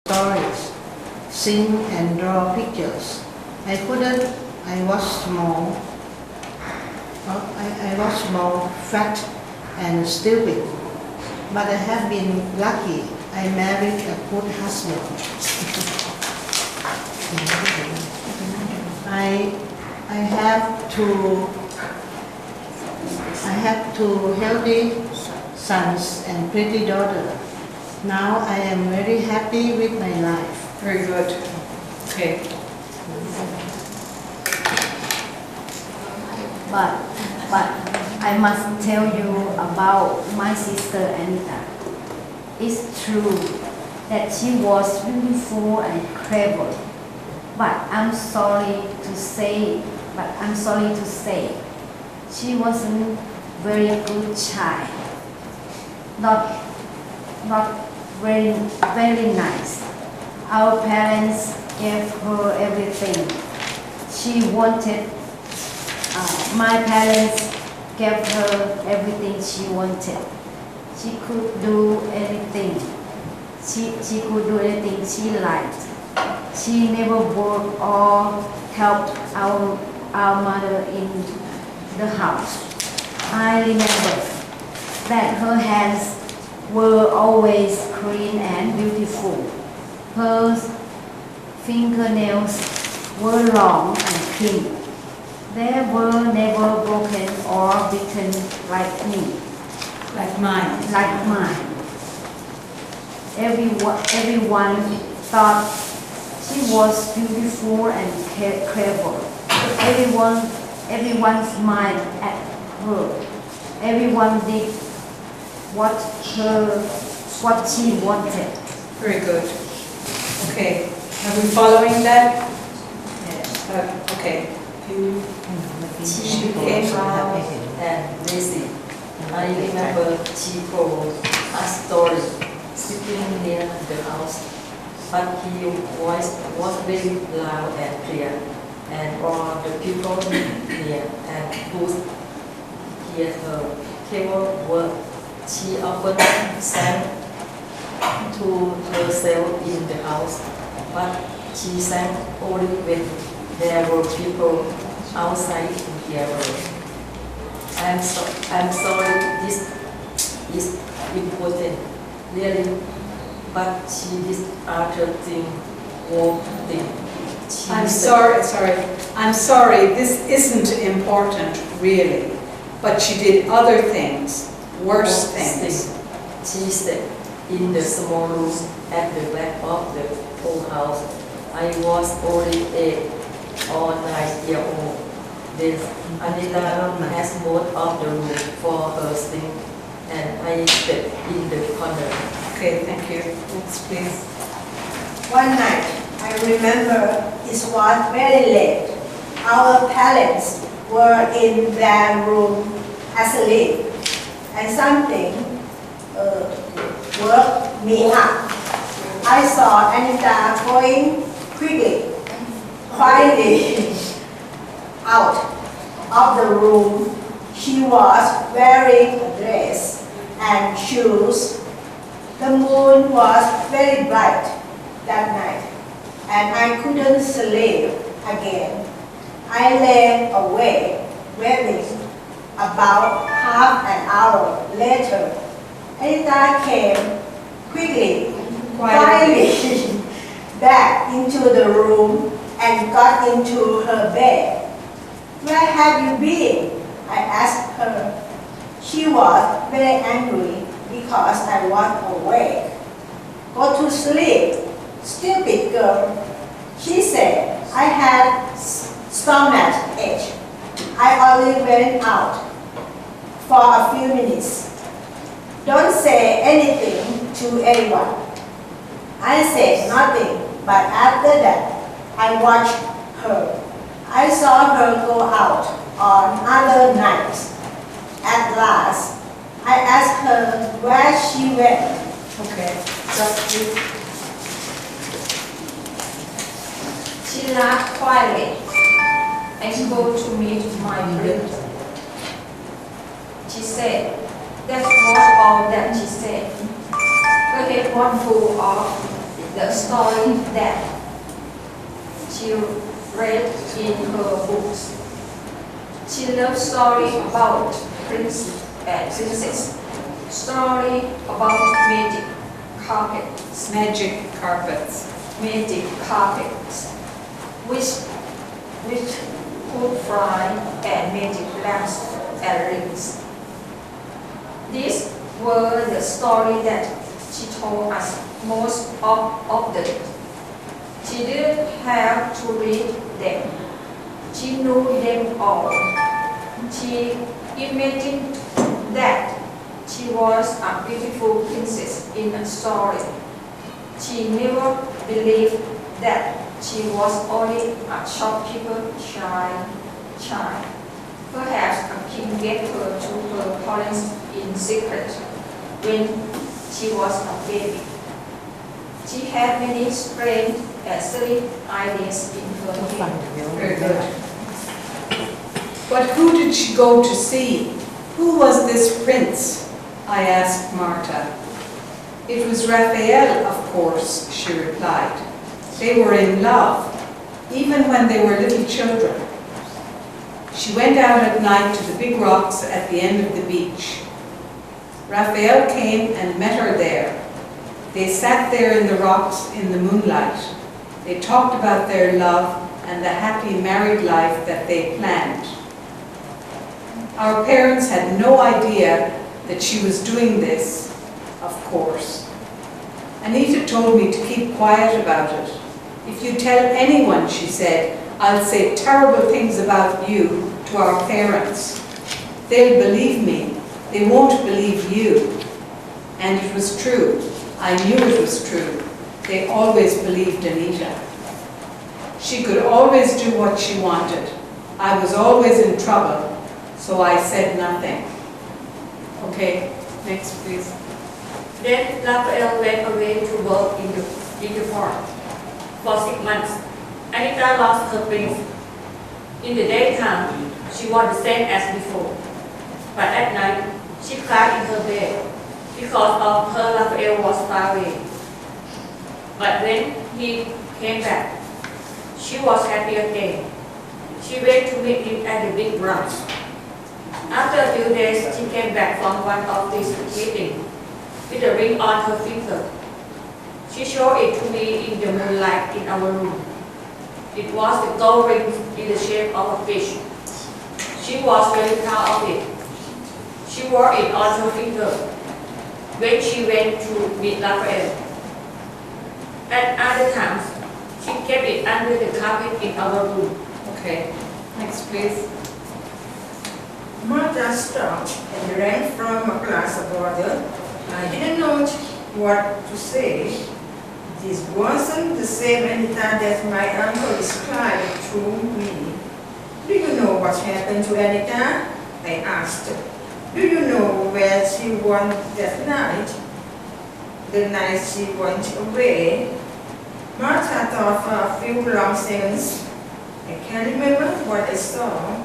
stories, sing and draw pictures. I couldn't, I was small. I was small, fat and stupid. But I have been lucky. I married a good husband. I have two healthy sons and pretty daughter. Now I am very happy with my life. Very good. Okay. But I must tell you about my sister Anita. It's true that she was beautiful and clever, but I'm sorry to say, she wasn't very good child. Not very nice. Our parents gave her everything she wanted. My parents gave her everything she wanted. She could do anything. She could do anything she liked. She never worked or helped our mother in the house. I remember that her hands were always clean and beautiful. Her fingernails were long and clean. They were never broken or bitten like me. Like mine. Like mine. Everyone thought she was beautiful and clever. Everyone smiled at her. Everyone did what she wanted. Very good. Okay. Are we following that? Yes. Okay. She came out and lazy. I remember she told a story sitting near the house, but her voice was very loud and clear, and all the people near and who hear her clever word. She often sang to herself in the house, but she sang only when there were people outside to hear her. I'm sorry, this is important, really, but she did other thing, more thing. I'm sorry, this isn't important, really, but she did other things, worse things. She stayed in the small room at the back of the old house. I was only 8 or 9 years old. Then Anita has most of the room for her sing, and I stayed in the corner. Okay, thank you. Next, please. One night, I remember it was very late. Our parents were in their room asleep, and something woke me up. I saw Anita going quietly out of the room. She was wearing a dress and shoes. The moon was very bright that night, and I couldn't sleep again. I lay awake, waiting. About half an hour later, Anita came quietly back into the room and got into her bed. "Where have you been?" I asked her. She was very angry because I was awake. "Go to sleep, stupid girl," she said. "I had stomach ache. I only went out for a few minutes. Don't say anything to anyone." I said nothing, but after that, I watched her. I saw her go out on other nights. At last, I asked her where she went. Okay. Just please. She laughed quietly and go to meet my friend. She said, that was all that she said. Her head was full of the story that she read in her books. She loves stories about prince and princess, story about magic carpets, which could fly, and magic lamps and rings. These were the stories that she told us most of the day. She didn't have to read them. She knew them all. She imagined that she was a beautiful princess in a story. She never believed that she was only a shopkeeper's child. Perhaps a king gave her to her parents in secret when she was a baby. She had many strange and silly ideas in her head. Very good. But who did she go to see? Who was this prince? I asked Martha. It was Raphael, of course, she replied. They were in love, even when they were little children. She went out at night to the big rocks at the end of the beach. Raphael came and met her there. They sat there in the rocks in the moonlight. They talked about their love and the happy married life that they planned. Our parents had no idea that she was doing this, of course. Anita told me to keep quiet about it. If you tell anyone, she said, I'll say terrible things about you to our parents. They'll believe me. They won't believe you. And it was true. I knew it was true. They always believed Anita. She could always do what she wanted. I was always in trouble, so I said nothing. Okay, next please. Then Raphael went away to work in the farm for 6 months. Anita lost her prince. In the daytime, she was the same as before. But at night, she cried in her bed because of her Raphael was far away. But when he came back, she was happy again. She went to meet him at the big branch. After a few days, she came back from one of these meetings with a ring on her finger. She showed it to me in the moonlight in our room. It was the gold ring in the shape of a fish. She was very proud of it. She wore it on her finger when she went to meet Raphael. At other times, she kept it under the carpet in our room. Okay, next please. Martha stopped and drank from a glass of water. I didn't know what to say. This wasn't the same Anita that my uncle described to me. Do you know what happened to Anita? I asked. Do you know where she went that night? The night she went away? Martha thought for a few long seconds. I can't remember what I saw,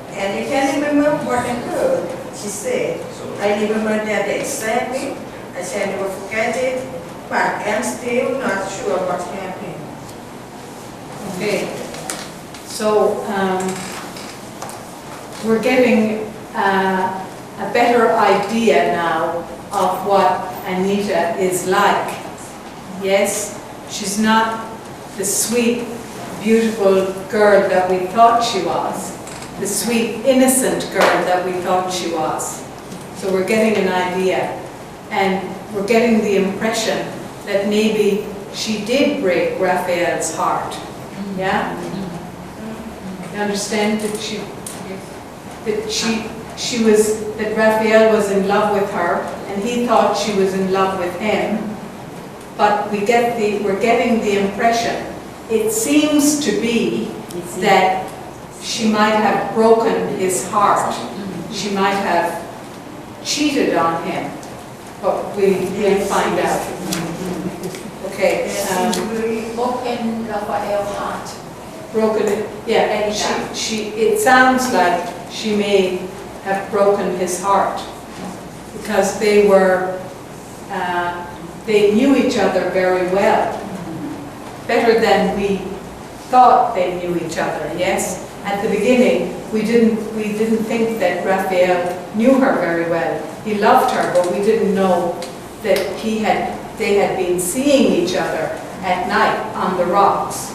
and I can't remember what I heard, she said. I remember that exactly. I shall never forget it, but I'm still not sure what happened. Okay, so we're getting a better idea now of what Anita is like. Yes, she's not the sweet, beautiful girl that we thought she was, the sweet, innocent girl that we thought she was. So we're getting an idea, and we're getting the impression that maybe she did break Raphael's heart. Yeah? You understand that Raphael was in love with her, and he thought she was in love with him. But we're getting the impression, it seems to be that she might have broken his heart. She might have cheated on him, but we'll find out. Okay. Broken Raphael's heart. Broken it, yeah. It sounds like she may have broken his heart because they knew each other very well. better than we thought they knew each other, yes? At the beginning, we didn't think that Raphael knew her very well. He loved her, but we didn't know that they had been seeing each other at night on the rocks.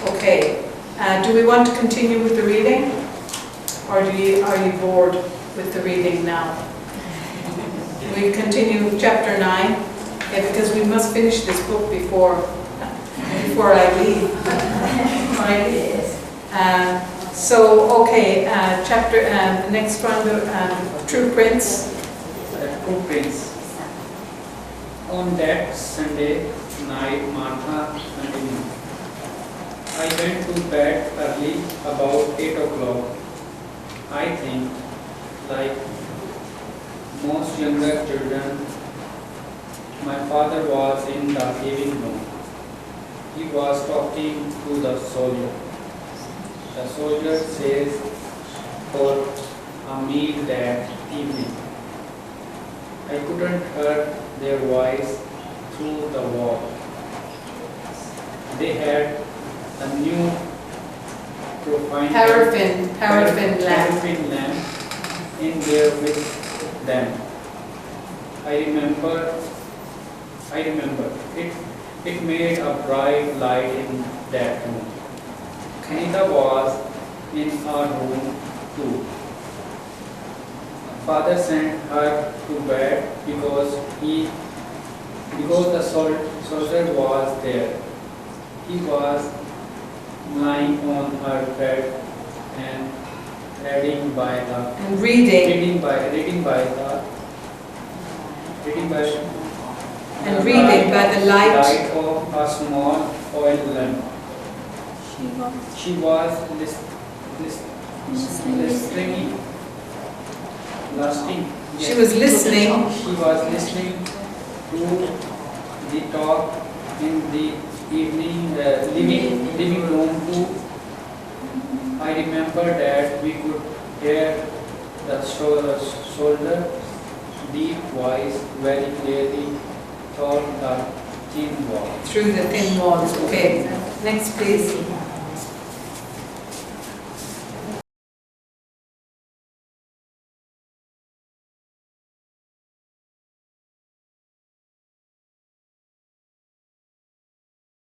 Okay, do we want to continue with the reading? Or are you bored with the reading now? We continue with chapter 9, yeah, because we must finish this book before I leave. The next one, True Prince. The True Prince. On that Sunday night, Martha continued. I went to bed early, about 8 o'clock. I think, like most younger children, my father was in the living room. He was talking to the soldier. The soldier says for a meal that evening. I couldn't hear their voice through the wall. They had a new paraffin lamp in there with them. I remember it made a bright light in that room. Anita was in our room too. Father sent her to bed because the soldier was there. He was lying on her bed and reading by the light of a small oil lamp. She was listening. She was listening. She was listening to the talk in the living room too. I remember that we could hear the soldier's deep voice very clearly through the thin wall. Through the thin walls. Okay. Next, please.